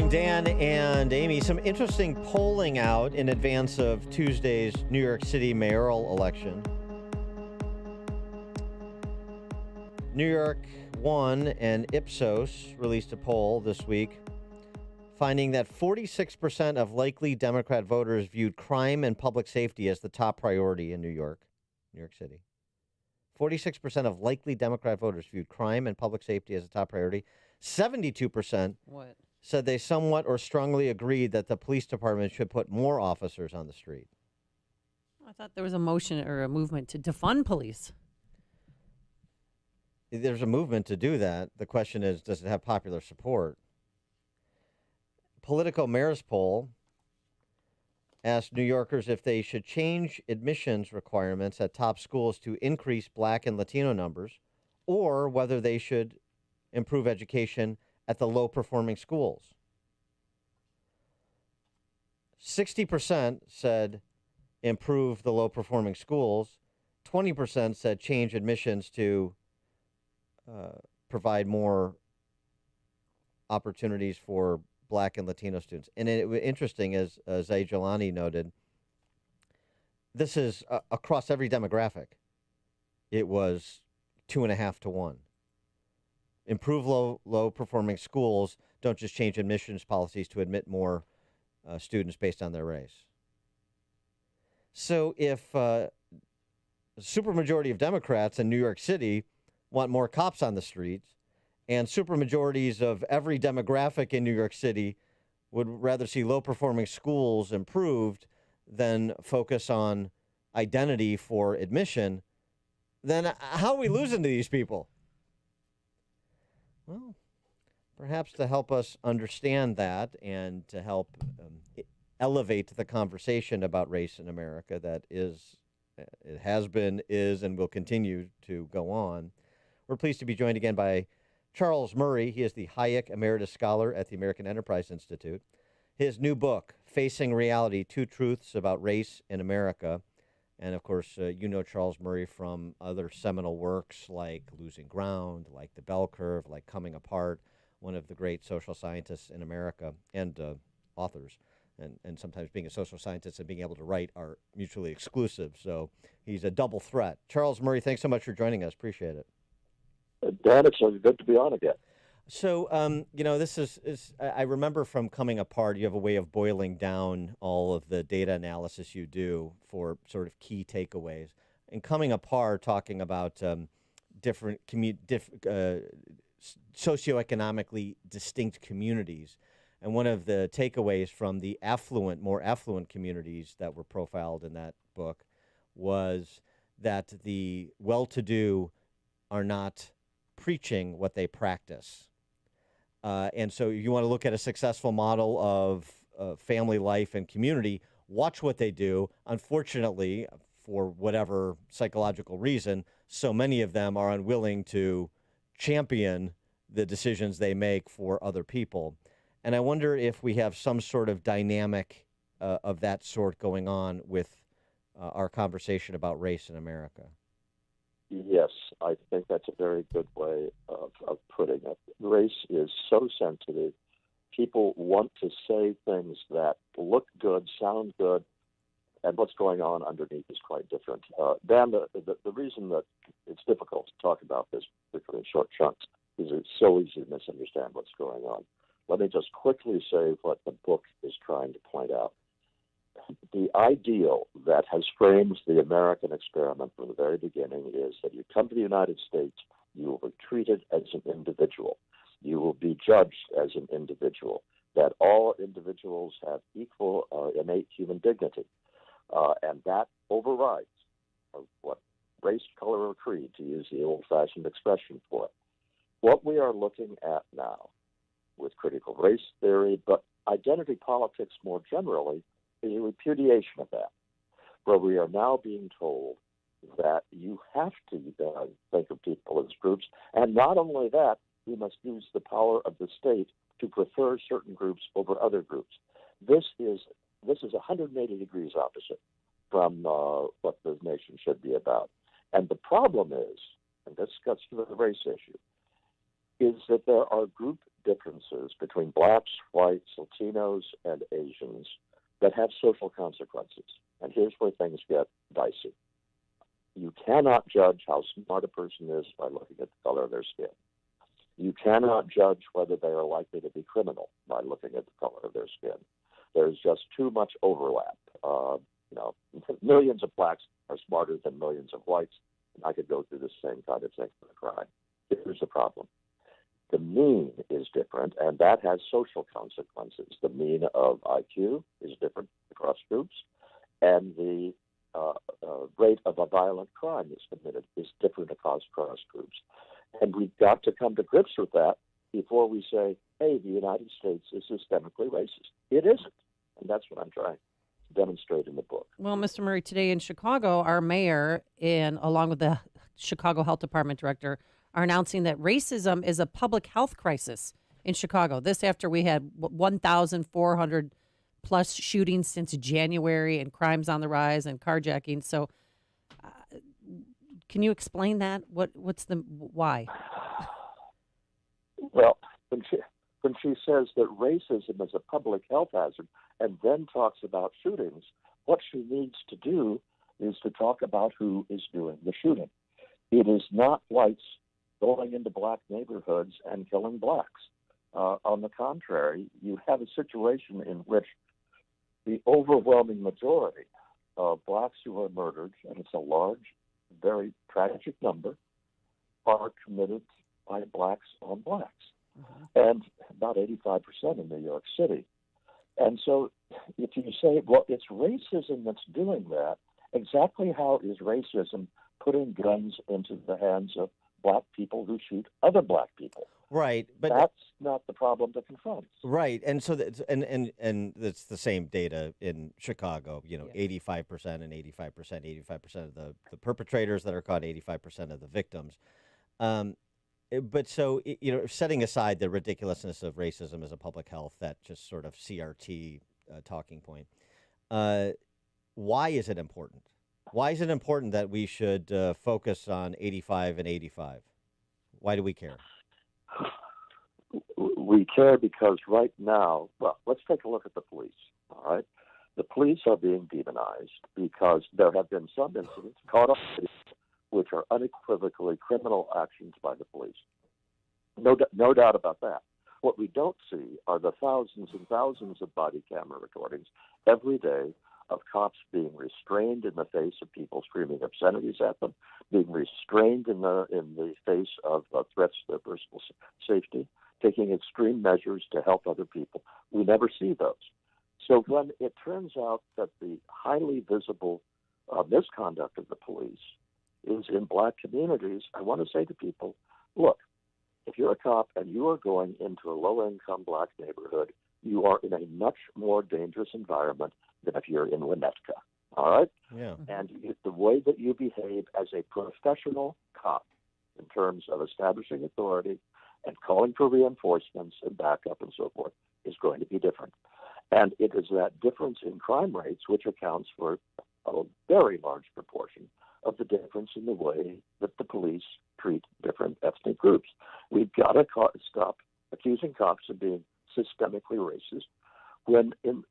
morning, Dan and Amy. Some interesting polling out in advance of Tuesday's New York City mayoral election. New York One and Ipsos released a poll this week finding that 46% of likely Democrat voters viewed crime and public safety as the top priority in New York City. 46% of likely Democrat voters viewed crime and public safety as a top priority. 72% said they somewhat or strongly agreed that the police department should put more officers on the street. I thought there was a motion or a movement to defund police. There's a movement to do that. The question is, does it have popular support? Politico Mayor's poll asked New Yorkers if they should change admissions requirements at top schools to increase Black and Latino numbers, or whether they should improve education at the low-performing schools. 60% said improve the low-performing schools. 20% said change admissions to provide more opportunities for Black and Latino students. And it was interesting, as Zaid Jilani noted, this is across every demographic. It was 2.5 to 1. Improve low-performing schools. Don't just change admissions policies to admit more students based on their race. So if a supermajority of Democrats in New York City want more cops on the streets, and supermajorities of every demographic in New York City would rather see low-performing schools improved than focus on identity for admission, then how are we losing to these people? Well, perhaps to help us understand that and to help elevate the conversation about race in America that it has been, is, and will continue to go on, we're pleased to be joined again by Charles Murray. He is the Hayek Emeritus Scholar at the American Enterprise Institute. His new book, Facing Reality, Two Truths About Race in America. And, of course, you know Charles Murray from other seminal works like Losing Ground, like The Bell Curve, like Coming Apart, one of the great social scientists in America and authors. And sometimes being a social scientist and being able to write are mutually exclusive. So he's a double threat. Charles Murray, thanks so much for joining us. Appreciate it. Dan, it's good to be on again. So, this is I remember from Coming Apart, you have a way of boiling down all of the data analysis you do for sort of key takeaways. And Coming Apart, talking about different socioeconomically distinct communities. And one of the takeaways from the more affluent communities that were profiled in that book was that the well-to-do are not preaching what they practice. And so you want to look at a successful model of family life and community, watch what they do. Unfortunately, for whatever psychological reason, so many of them are unwilling to champion the decisions they make for other people. And I wonder if we have some sort of dynamic of that sort going on with our conversation about race in America. Yes, I think that's a very good way of putting it. Race is so sensitive. People want to say things that look good, sound good, and what's going on underneath is quite different. Dan, the reason that it's difficult to talk about this, particularly in short chunks, is it's so easy to misunderstand what's going on. Let me just quickly say what the book is trying to point out. The ideal that has framed the American experiment from the very beginning is that you come to the United States, you will be treated as an individual. You will be judged as an individual, that all individuals have equal innate human dignity. And that overrides what race, color, or creed, to use the old-fashioned expression for it. What we are looking at now with critical race theory, but identity politics more generally, is a repudiation of that, where we are now being told that you have to think of people as groups, and not only that, we must use the power of the state to prefer certain groups over other groups. This is 180 degrees opposite from what the nation should be about. And the problem is, and this gets to the race issue, is that there are group differences between blacks, whites, Latinos, and Asians that have social consequences. And here's where things get dicey. You cannot judge how smart a person is by looking at the color of their skin. You cannot judge whether they are likely to be criminal by looking at the color of their skin. There's just too much overlap. Millions of blacks are smarter than millions of whites. And I could go through the same kind of thing for a crime. Here's the problem. The mean is different, and that has social consequences. The mean of IQ is different across groups, and the rate of a violent crime that's committed is different across groups. And we've got to come to grips with that before we say, hey, the United States is systemically racist. It isn't, and that's what I'm trying to demonstrate in the book. Well, Mr. Murray, today in Chicago, our mayor, and along with the Chicago Health Department director, are announcing that racism is a public health crisis in Chicago. This after we had 1,400 plus shootings since January and crimes on the rise and carjacking. So can you explain that? What's the why? Well, when she says that racism is a public health hazard and then talks about shootings, what she needs to do is to talk about who is doing the shooting. It is not whites going into black neighborhoods and killing blacks. On the contrary, you have a situation in which the overwhelming majority of blacks who are murdered, and it's a large, very tragic number, are committed by blacks on blacks. And about 85% in New York City. And so if you say, well, it's racism that's doing that, exactly how is racism putting guns into the hands of black people who shoot other black people? Right, but that's not the problem to confront. Right, and so that's, and that's the same data in Chicago. 85% and 85%, 85% of the perpetrators that are caught, 85% of the victims. But so, setting aside the ridiculousness of racism as a public health, that just sort of CRT talking point, why is it important? Why is it important that we should focus on 85 and 85? Why do we care? We care because right now, well, let's take a look at the police, all right? The police are being demonized because there have been some incidents caught on video which are unequivocally criminal actions by the police. No doubt about that. What we don't see are the thousands and thousands of body camera recordings every day of cops being restrained in the face of people screaming obscenities at them, being restrained in the face of threats to their personal safety, taking extreme measures to help other people. We never see those. So when it turns out that the highly visible misconduct of the police is in black communities, I want to say to people, look, if you're a cop and you are going into a low-income black neighborhood, you are in a much more dangerous environment than if you're in Winnetka, all right? Yeah. And the way that you behave as a professional cop in terms of establishing authority and calling for reinforcements and backup and so forth is going to be different. And it is that difference in crime rates which accounts for a very large proportion of the difference in the way that the police treat different ethnic groups. We've got to stop accusing cops of being systemically racist when in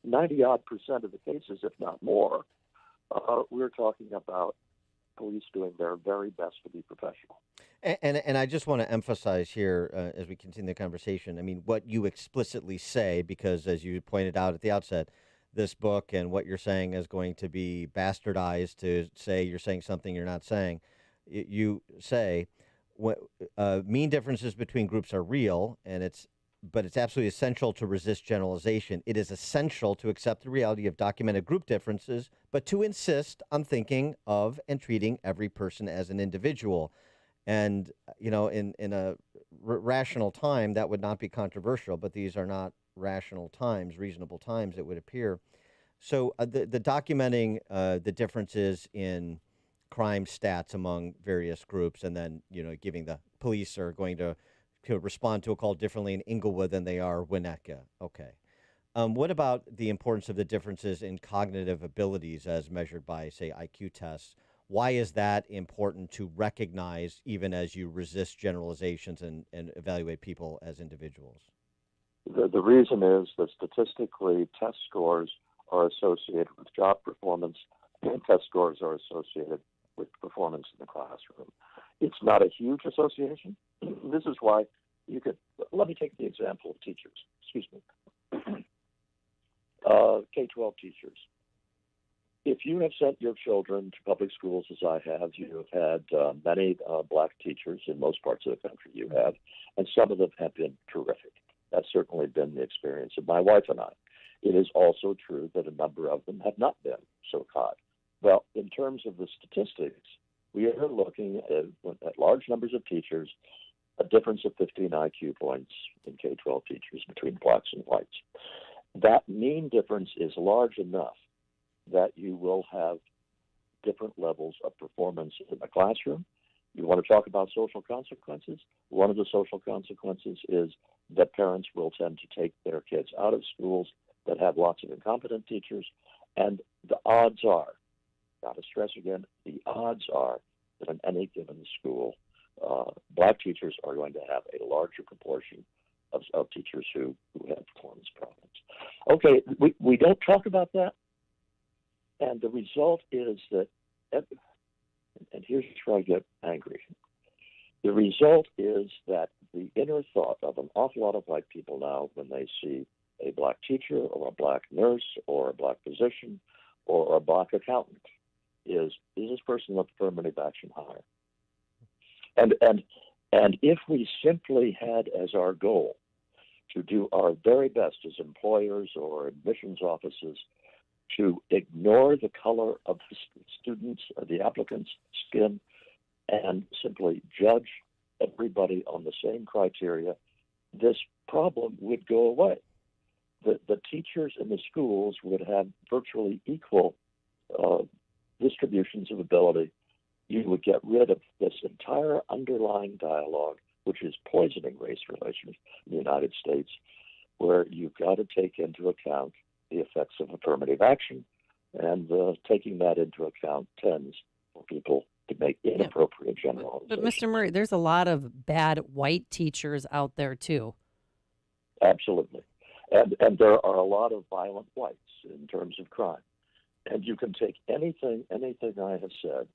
90-odd% of the cases, if not more, we're talking about police doing their very best to be professional. And I just want to emphasize here as we continue the conversation, I mean, what you explicitly say, because as you pointed out at the outset, this book and what you're saying is going to be bastardized to say you're saying something you're not saying. You say mean differences between groups are real, but it's absolutely essential to resist generalization. It is essential to accept the reality of documented group differences, but to insist on thinking of and treating every person as an individual. And, in a rational time, that would not be controversial, but these are not rational times, reasonable times, it would appear. So the documenting the differences in crime stats among various groups, and then, giving the police are going to respond to a call differently in Inglewood than they are Winnetka. Okay. What about the importance of the differences in cognitive abilities as measured by, say, IQ tests? Why is that important to recognize even as you resist generalizations and evaluate people as individuals? The reason is that statistically, test scores are associated with job performance, and test scores are associated with performance in the classroom. It's not a huge association. This is why you could, let me take the example of teachers, excuse me, K-12 teachers. If you have sent your children to public schools as I have, you have had many black teachers in most parts of the country you have, and some of them have been terrific. That's certainly been the experience of my wife and I. It is also true that a number of them have not been so hot. Well, in terms of the statistics, we are looking at large numbers of teachers, a difference of 15 IQ points in K-12 teachers between blacks and whites. That mean difference is large enough that you will have different levels of performance in the classroom. You want to talk about social consequences? One of the social consequences is that parents will tend to take their kids out of schools that have lots of incompetent teachers. And the odds are, got to stress again, the odds are that in any given school, black teachers are going to have a larger proportion of teachers who have performance problems. Okay, we don't talk about that. And the result is that, and here's where I get angry. The result is that the inner thought of an awful lot of white people now, when they see a black teacher or a black nurse or a black physician or a black accountant, is this person an affirmative action hire? And if we simply had as our goal to do our very best as employers or admissions offices to ignore the color of the students or the applicant's skin and simply judge everybody on the same criteria, this problem would go away. The teachers in the schools would have virtually equal distributions of ability. You would get rid of this entire underlying dialogue, which is poisoning race relations in the United States, where you've got to take into account the effects of affirmative action, and taking that into account tends for people to make inappropriate generalizations. But Mr. Murray, there's a lot of bad white teachers out there too. Absolutely. And there are a lot of violent whites in terms of crime. And you can take anything I have said,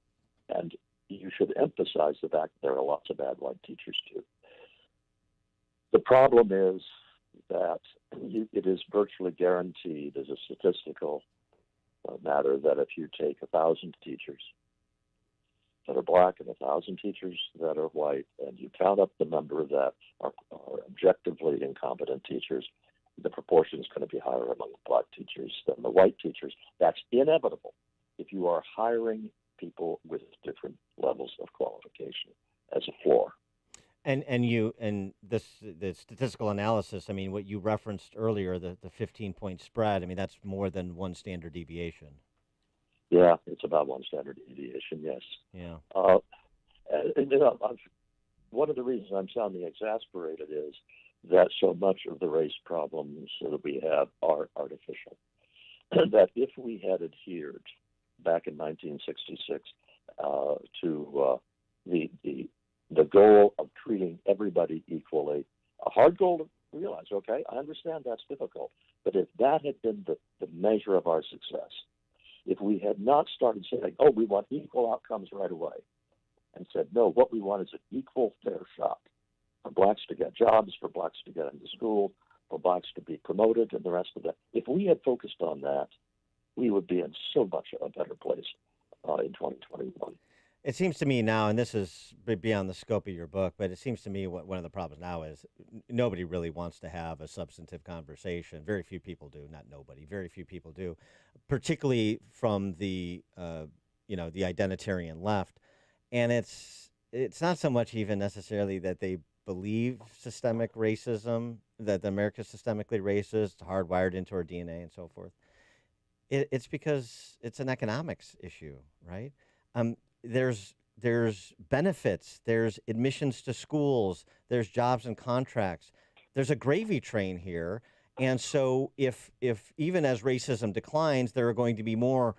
and you should emphasize the fact that there are lots of bad white teachers too. The problem is that it is virtually guaranteed as a statistical matter that if you take 1,000 teachers that are black and 1,000 teachers that are white, and you count up the number that are objectively incompetent teachers, the proportion is going to be higher among the black teachers than the white teachers. That's inevitable if you are hiring people with different levels of qualification as a floor. And the statistical analysis, I mean, what you referenced earlier, the 15-point spread, I mean, that's more than one standard deviation. Yeah, it's about one standard deviation, yes. Yeah. One of the reasons I'm sounding exasperated is that so much of the race problems that we have are artificial. That if we had adhered back in 1966 to the goal of treating everybody equally, a hard goal to realize, okay, I understand that's difficult, but if that had been the measure of our success, if we had not started saying, oh, we want equal outcomes right away, and said, no, what we want is an equal fair shot for blacks to get jobs, for blacks to get into school, for blacks to be promoted, and the rest of that. If we had focused on that, we would be in so much a better place in 2021. It seems to me now, and this is beyond the scope of your book, but it seems to me one of the problems now is nobody really wants to have a substantive conversation. Very few people do, not nobody. Very few people do, particularly from the the identitarian left. And it's not so much even necessarily that they believe systemic racism, that America's systemically racist, hardwired into our DNA, and so forth. It's because it's an economics issue, right? There's benefits, there's admissions to schools, there's jobs and contracts. There's a gravy train here. And so if even as racism declines, there are going to be more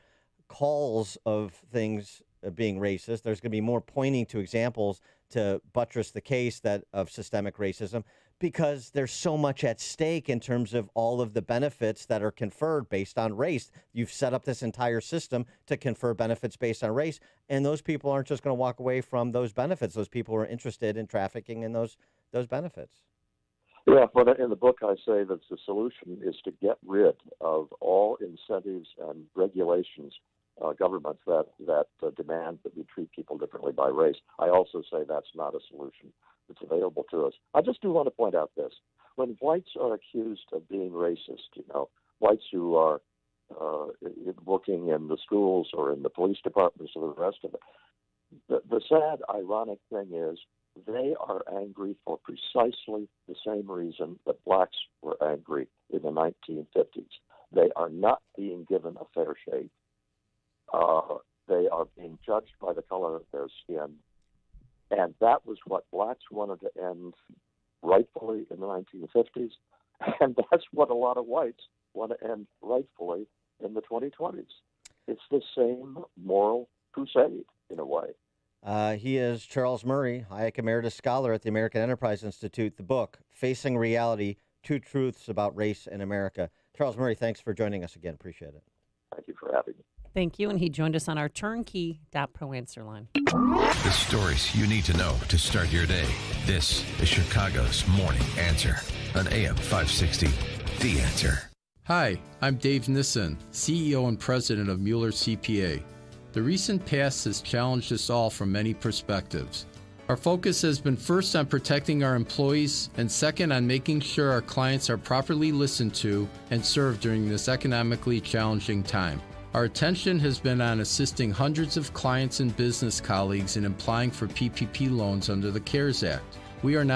calls of things being racist. There's going to be more pointing to examples to buttress the case that of systemic racism, because there's so much at stake in terms of all of the benefits that are conferred based on race. You've set up this entire system to confer benefits based on race, and those people aren't just going to walk away from those benefits. Those people are interested in trafficking in those benefits. Yeah, but in the book I say that the solution is to get rid of all incentives and regulations, governments that demand that we treat people differently by race. I also say that's not a solution that's available to us. I just do want to point out this. When whites are accused of being racist, whites who are working in the schools or in the police departments or the rest of it, the sad, ironic thing is they are angry for precisely the same reason that blacks were angry in the 1950s. They are not being given a fair shake. They are being judged by the color of their skin. And that was what blacks wanted to end rightfully in the 1950s. And that's what a lot of whites want to end rightfully in the 2020s. It's the same moral crusade in a way. He is Charles Murray, Hayek Emeritus Scholar at the American Enterprise Institute. The book, Facing Reality, Two Truths About Race in America. Charles Murray, thanks for joining us again. Appreciate it. Thank you for having me. Thank you. And he joined us on our turnkey.pro answer line. The stories you need to know to start your day. This is Chicago's Morning Answer on AM 560. The Answer. Hi, I'm Dave Nissen, CEO and President of Mueller CPA. The recent past has challenged us all from many perspectives. Our focus has been first on protecting our employees and second on making sure our clients are properly listened to and served during this economically challenging time. Our attention has been on assisting hundreds of clients and business colleagues in applying for PPP loans under the CARES Act. We are not